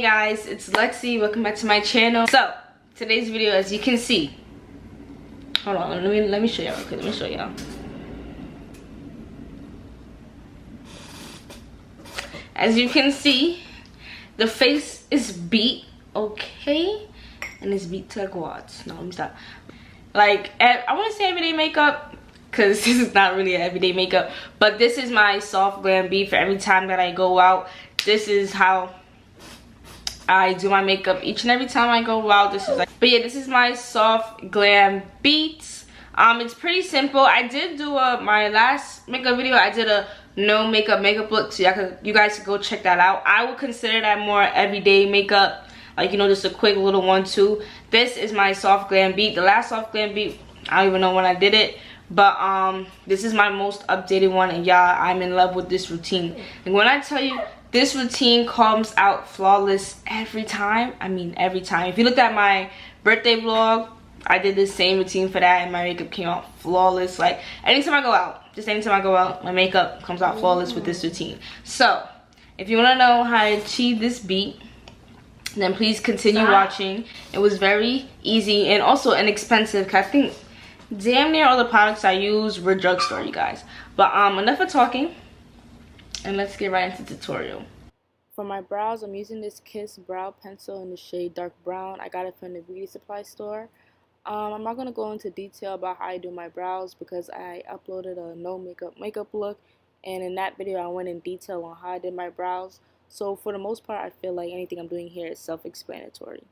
guys, it's Lexi. Welcome back to my channel. So today's video, as you can see, hold on, let me show y'all real quick. Let me show y'all. As you can see, the face is beat, okay, and it's beat to like what? No, let me stop. Like, I want to say everyday makeup, because this is not really an everyday makeup, but this is my soft glam beat for every time that I go out. This is how I do my makeup each and every time I go out. This is like, but yeah, this is my soft glam beats. It's pretty simple. I did do my last makeup video, I did a no makeup look, so you guys can go check that out. I would consider that more everyday makeup, like, you know, just a quick little 1-2. This is my soft glam beat. The last soft glam beat, I don't even know when I did it, but this is my most updated one, and y'all, I'm in love with this routine. And when I tell you, this routine comes out flawless every time. I mean, every time. If you looked at my birthday vlog, I did the same routine for that, and my makeup came out flawless. Like, anytime I go out, just anytime I go out, my makeup comes out flawless with this routine. So if you want to know how to achieve this beat, then please continue watching. It was very easy and also inexpensive, because I think damn near all the products I use were drugstore, you guys. But enough of talking, and let's get right into the tutorial. For my brows, I'm using this Kiss brow pencil in the shade dark brown. I got it from the beauty supply store. I'm not going to go into detail about how I do my brows, because I uploaded a no makeup look, and in that video I went in detail on how I did my brows. So for the most part, I feel like anything I'm doing here is self-explanatory.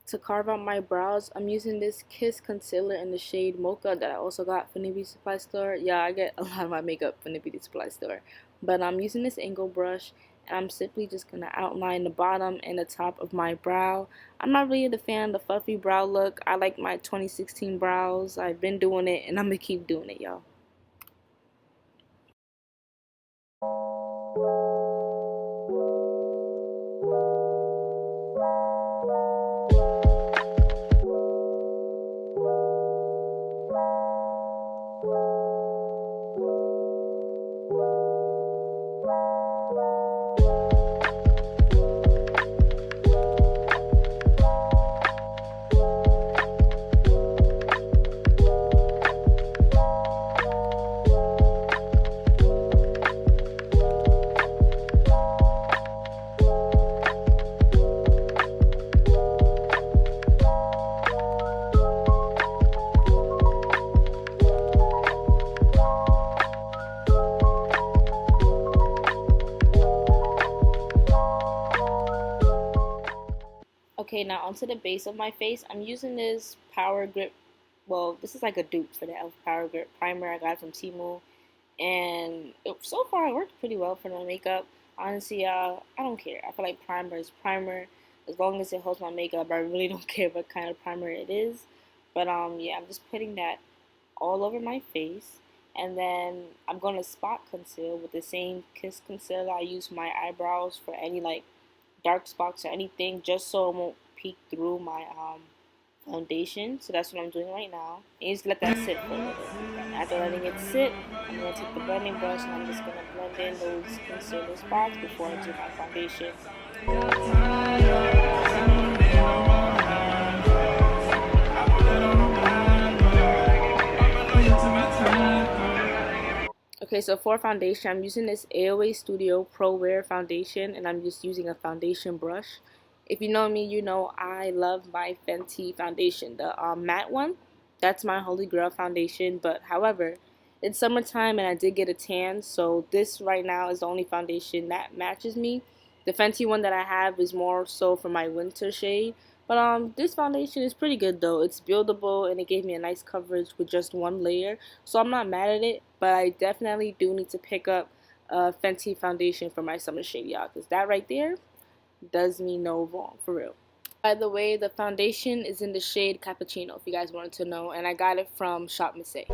To carve out my brows, I'm using this Kiss concealer in the shade Mocha that I also got from the beauty supply store. Yeah, I get a lot of my makeup from the beauty supply store. But I'm using this angle brush, and I'm simply just going to outline the bottom and the top of my brow. I'm not really a fan of the fluffy brow look. I like my 2016 brows. I've been doing it, and I'm going to keep doing it, y'all. Okay, now onto the base of my face. I'm using this Power Grip, well, this is like a dupe for the e.l.f. Power Grip primer I got from Temu, and so far it worked pretty well for my makeup. Honestly, I don't care. I feel like primer is primer. As long as it holds my makeup, I really don't care what kind of primer it is. But yeah, I'm just putting that all over my face, and then I'm going to spot conceal with the same Kiss concealer I use for my eyebrows for any like dark spots or anything, just so it won't peek through my foundation. So that's what I'm doing right now. And you just let that sit for a little bit. And after letting it sit, I'm going to take the blending brush, and I'm just going to blend in those concealer spots before I do my foundation. Okay, so for foundation, I'm using this AOA Studio Pro Wear foundation, and I'm just using a foundation brush. If you know me, you know I love my Fenty foundation, the matte one. That's my holy grail foundation, but however, it's summertime and I did get a tan, so this right now is the only foundation that matches me. The Fenty one that I have is more so for my winter shade, but this foundation is pretty good though. It's buildable, and it gave me a nice coverage with just one layer, so I'm not mad at it. But I definitely do need to pick up a Fenty foundation for my summer shade, y'all, because that right there does me no wrong, for real. By the way, the foundation is in the shade Cappuccino, if you guys wanted to know, and I got it from Shop Miss A.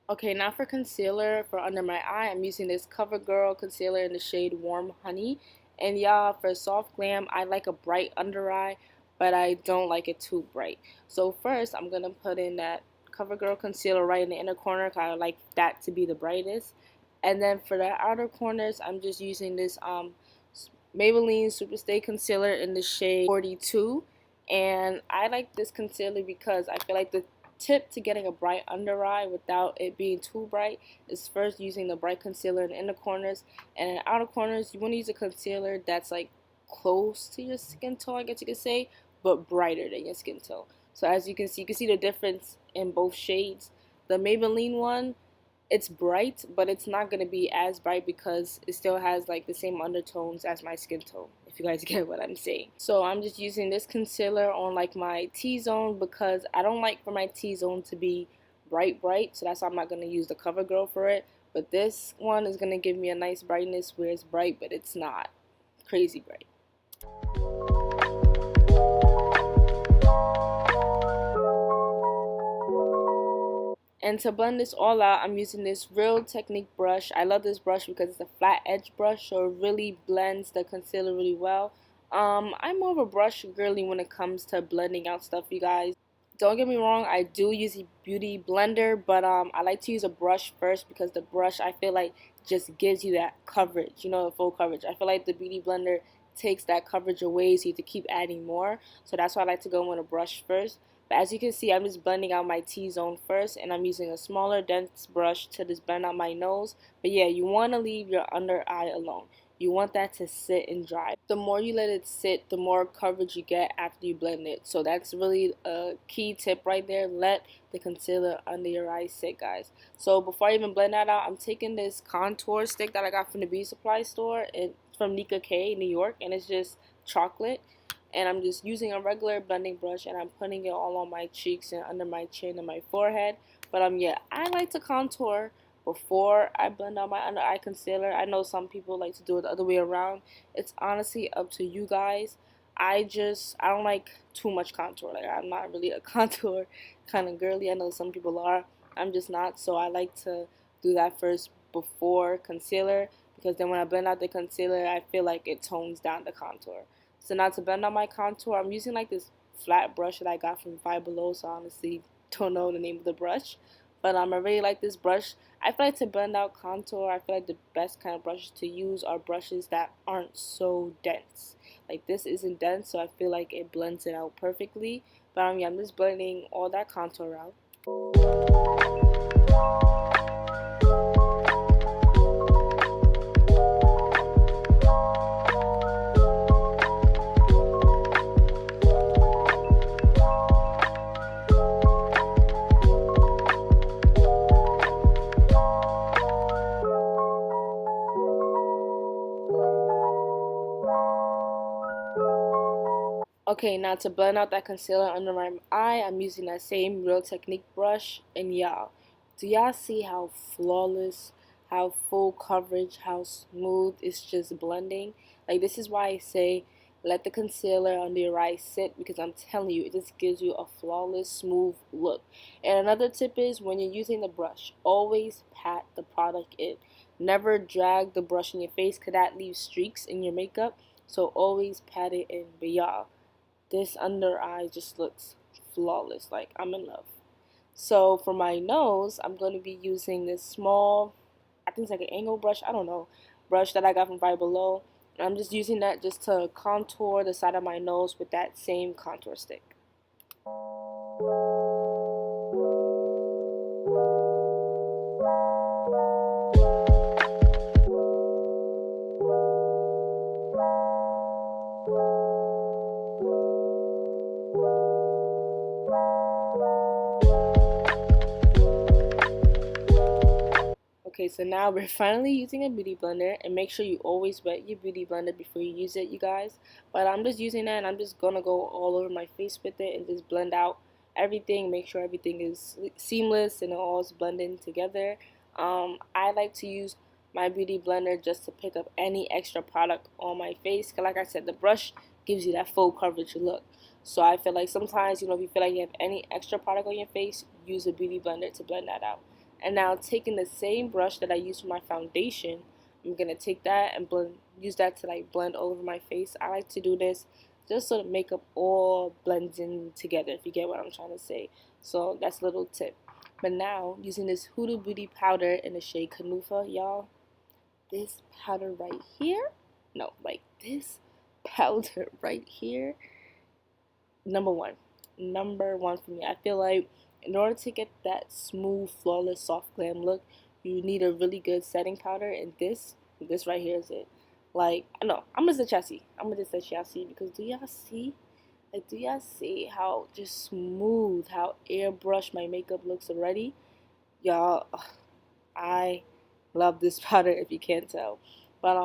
Okay, now for concealer for under my eye, I'm using this CoverGirl concealer in the shade Warm Honey. And y'all, for soft glam, I like a bright under eye, but I don't like it too bright. So first, I'm going to put in that CoverGirl concealer right in the inner corner because I like that to be the brightest. And then for the outer corners, I'm just using this Maybelline Superstay concealer in the shade 42. And I like this concealer because I feel like the tip to getting a bright under eye without it being too bright is first using the bright concealer in the inner corners, and in the outer corners you want to use a concealer that's like close to your skin tone, I guess you could say, but brighter than your skin tone. So as you can see the difference in both shades. The Maybelline one, it's bright, but it's not going to be as bright because it still has like the same undertones as my skin tone, if you guys get what I'm saying. So I'm just using this concealer on like my T-zone because I don't like for my T-zone to be bright, so that's why I'm not going to use the CoverGirl for it. But this one is going to give me a nice brightness where it's bright, but it's not crazy bright. And to blend this all out, I'm using this Real Technique brush. I love this brush because it's a flat edge brush, so it really blends the concealer really well. I'm more of a brush girly when it comes to blending out stuff, you guys. Don't get me wrong, I do use a beauty blender, but I like to use a brush first because the brush, I feel like, just gives you that coverage, you know, the full coverage. I feel like the beauty blender takes that coverage away, so you have to keep adding more. So that's why I like to go in a brush first. But as you can see, I'm just blending out my T-zone first, and I'm using a smaller, dense brush to just blend out my nose. But yeah, you want to leave your under eye alone. You want that to sit and dry. The more you let it sit, the more coverage you get after you blend it. So that's really a key tip right there. Let the concealer under your eyes sit, guys. So before I even blend that out, I'm taking this contour stick that I got from the beauty supply store. It's from Nika K, New York, and it's just chocolate. And I'm just using a regular blending brush, and I'm putting it all on my cheeks and under my chin and my forehead. But yeah, I like to contour before I blend out my under eye concealer. I know some people like to do it the other way around. It's honestly up to you guys. I don't like too much contour. Like, I'm not really a contour kind of girly. I know some people are. I'm just not. So I like to do that first before concealer, because then when I blend out the concealer, I feel like it tones down the contour. So now to blend out my contour, I'm using like this flat brush that I got from Five Below, so I honestly don't know the name of the brush. But I really like this brush. I feel like to blend out contour, I feel like the best kind of brushes to use are brushes that aren't so dense. Like this isn't dense, so I feel like it blends it out perfectly. But yeah, I'm just blending all that contour out. Okay, now to blend out that concealer under my eye, I'm using that same Real Technique brush. And y'all, do y'all see how flawless, how full coverage, how smooth it's just blending? Like, this is why I say let the concealer under your eye sit, because I'm telling you, it just gives you a flawless, smooth look. And another tip is, when you're using the brush, always pat the product in. Never drag the brush in your face, because that leaves streaks in your makeup. So always pat it in. But y'all, this under eye just looks flawless. Like, I'm in love. So for my nose, I'm going to be using this small, I think it's like an angle brush, I don't know, brush that I got from Five Below. And I'm just using that just to contour the side of my nose with that same contour stick. Okay, so now we're finally using a beauty blender, and make sure you always wet your beauty blender before you use it, you guys. But I'm just using that, and I'm just gonna go all over my face with it and just blend out everything, make sure everything is seamless and it all is blending together. I like to use my beauty blender just to pick up any extra product on my face, 'cause like I said, the brush gives you that full coverage look. So I feel like sometimes, if you feel like you have any extra product on your face, use a beauty blender to blend that out. And now taking the same brush that I use for my foundation, I'm gonna take that and use that to like blend all over my face. I like to do this just so the makeup all blends in together, if you get what I'm trying to say. So that's a little tip. But now using this Huda Beauty powder in the shade Kanufa, y'all, this powder right here, no, like this powder right here, number one for me. I feel like in order to get that smooth, flawless, soft glam look, you need a really good setting powder, and this right here is it. Like, no, I'm gonna say y'all see. Because do y'all see? Like, do y'all see how just smooth, how airbrush my makeup looks already? Y'all, I love this powder if you can't tell. But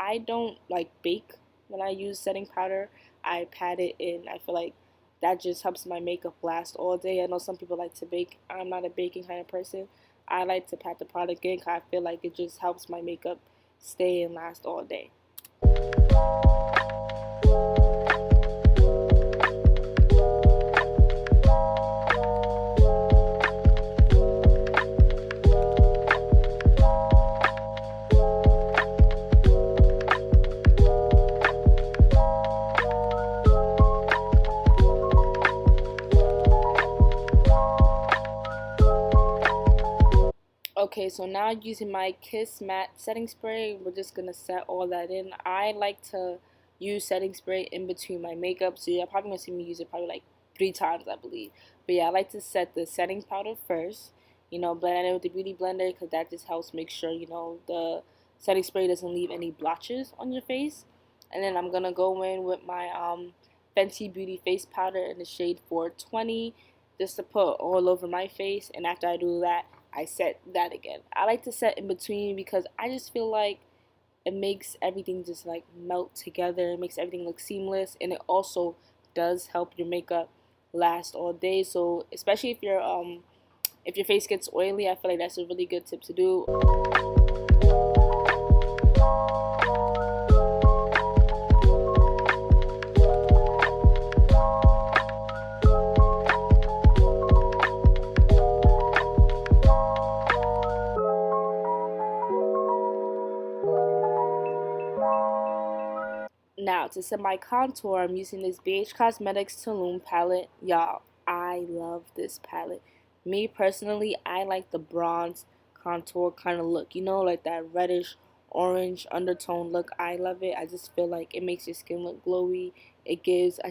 I don't like bake when I use setting powder. I pat it in. I feel like that just helps my makeup last all day. I know some people like to bake. I'm not a baking kind of person. I like to pat the product in because I feel like it just helps my makeup stay and last all day. Okay, so now using my Kiss Matte setting spray, we're just going to set all that in. I like to use setting spray in between my makeup, so you're probably going to see me use it probably like 3 times, I believe. But yeah, I like to set the setting powder first, blend it in with the beauty blender, because that just helps make sure, the setting spray doesn't leave any blotches on your face. And then I'm going to go in with my Fenty Beauty face powder in the shade 420, just to put all over my face. And after I do that, I set that again. I like to set in between because I just feel like it makes everything just like melt together. It makes everything look seamless, and it also does help your makeup last all day. So especially if your face gets oily, I feel like that's a really good tip to do. Now, to set my contour, I'm using this BH Cosmetics Tulum palette. Y'all, I love this palette. Me, personally, I like the bronze contour kind of look. Like that reddish orange undertone look. I love it. I just feel like it makes your skin look glowy. I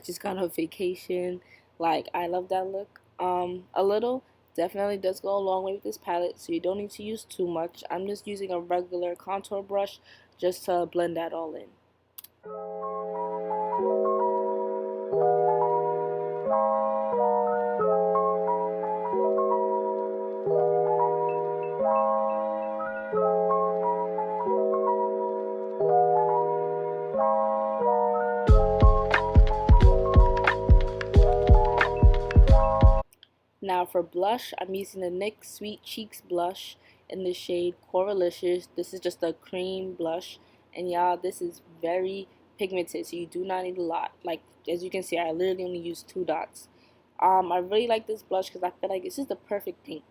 just got on vacation. Like, I love that look. A little definitely does go a long way with this palette, so you don't need to use too much. I'm just using a regular contour brush just to blend that all in. Now for blush, I'm using the NYX Sweet Cheeks blush in the shade Coralicious. This is just a cream blush, and y'all, this is very pigmented, so you do not need a lot. Like, as you can see, I literally only use 2 dots. I really like this blush because I feel like it's just the perfect pink.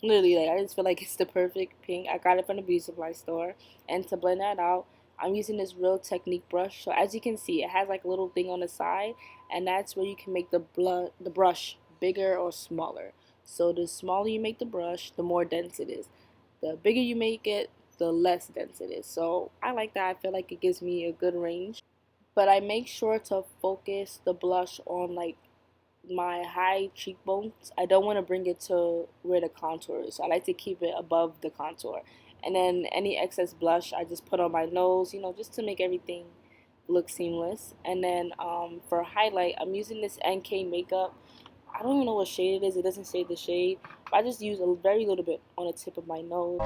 Literally, like, I just feel like it's the perfect pink. I got it from the beauty supply store, and to blend that out, I'm using this Real Technique brush. So as you can see, it has like a little thing on the side, and that's where you can make the brush bigger or smaller. So the smaller you make the brush, the more dense it is. The bigger you make it, the less dense it is. So I like that. I feel like it gives me a good range. But I make sure to focus the blush on like my high cheekbones. I don't want to bring it to where the contour is. So I like to keep it above the contour. And then any excess blush I just put on my nose, just to make everything look seamless. And then for highlight, I'm using this NK makeup I don't even know what shade it is. It doesn't say the shade. But I just use a very little bit on the tip of my nose.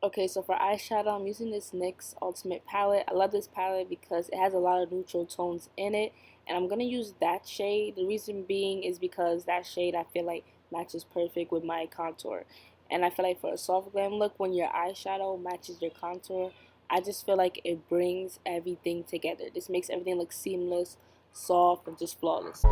Okay, so for eyeshadow, I'm using this NYX Ultimate palette. I love this palette because it has a lot of neutral tones in it. And I'm going to use that shade. The reason being is because that shade I feel like matches perfect with my contour. And I feel like for a soft glam look, when your eyeshadow matches your contour, I just feel like it brings everything together. This makes everything look seamless, soft, and just flawless.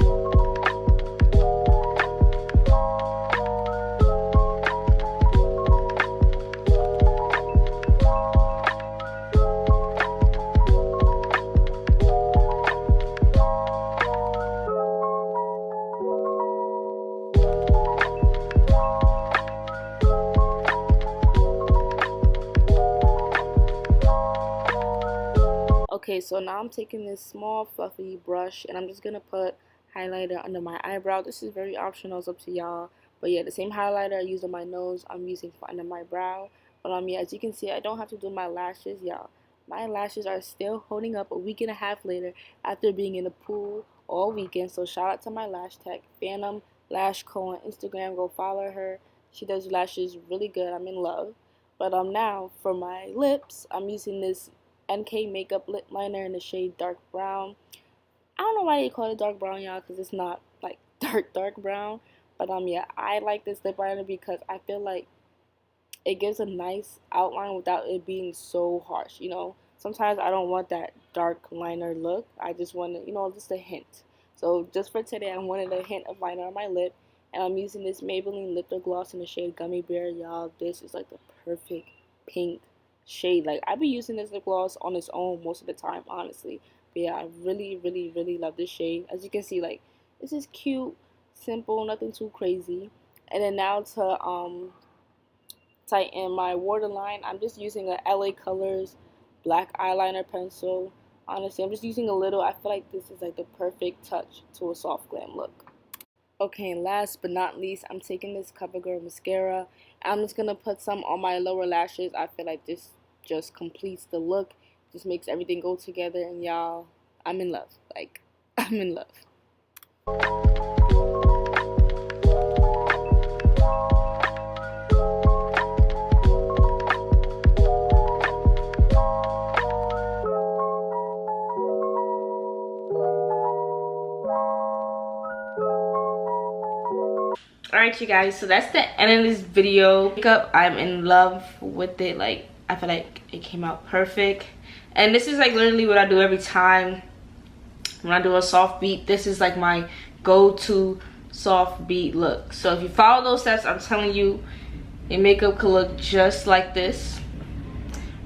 Okay, so now I'm taking this small fluffy brush and I'm just going to put highlighter under my eyebrow. This is very optional, it's up to y'all. But yeah, the same highlighter I used on my nose, I'm using for under my brow. But yeah, as you can see, I don't have to do my lashes, y'all. My lashes are still holding up a week and a half later after being in the pool all weekend. So shout out to my lash tech, Phantom Lash Co. on Instagram. Go follow her. She does lashes really good. I'm in love. But now for my lips, I'm using this NK makeup lip liner in the shade dark brown. I don't know why they call it dark brown, y'all, because it's not like dark brown. But yeah, I like this lip liner because I feel like it gives a nice outline without it being so harsh. You know, sometimes I don't want that dark liner look. I just want to, just a hint. So just for today, I wanted a hint of liner on my lip, and I'm using this Maybelline lip gloss in the shade Gummy Bear, y'all. This is like the perfect pink shade. Like, I be using this lip gloss on its own most of the time, honestly. But yeah, I really love this shade. As you can see, like, this is cute, simple, nothing too crazy. And then now to tighten my waterline, I'm just using a LA Colors black eyeliner pencil. Honestly, I'm just using a little. I feel like this is like the perfect touch to a soft glam look. Okay, and last but not least, I'm taking this CoverGirl mascara. I'm just going to put some on my lower lashes. I feel like this just completes the look. Just makes everything go together. And y'all, I'm in love. Like, I'm in love. Alright, you guys, so that's the end of this video. Makeup, I'm in love with it. Like, I feel like it came out perfect. And this is like literally what I do every time when I do a soft beat. This is like my go-to soft beat look. So if you follow those steps, I'm telling you, your makeup could look just like this.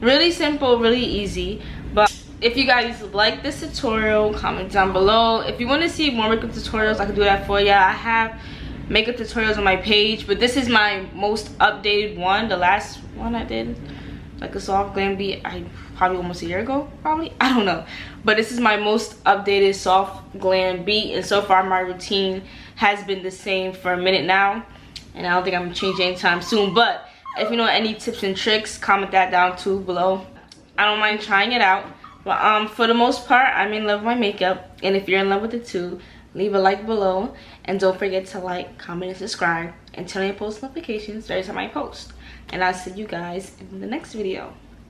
Really simple, really easy. But if you guys like this tutorial, comment down below. If you want to see more makeup tutorials, I can do that for you. I have makeup tutorials on my page, but this is my most updated one. The last one I did, like a soft glam beat, probably almost a year ago, probably, I don't know. But this is my most updated soft glam beat, and so far my routine has been the same for a minute now, and I don't think I'm gonna change anytime soon. But if you know any tips and tricks, comment that down too below. I don't mind trying it out. But for the most part, I'm in love with my makeup, and if you're in love with it too, leave a like below, and don't forget to like, comment, and subscribe, and turn on your post notifications every time I post. And I'll see you guys in the next video.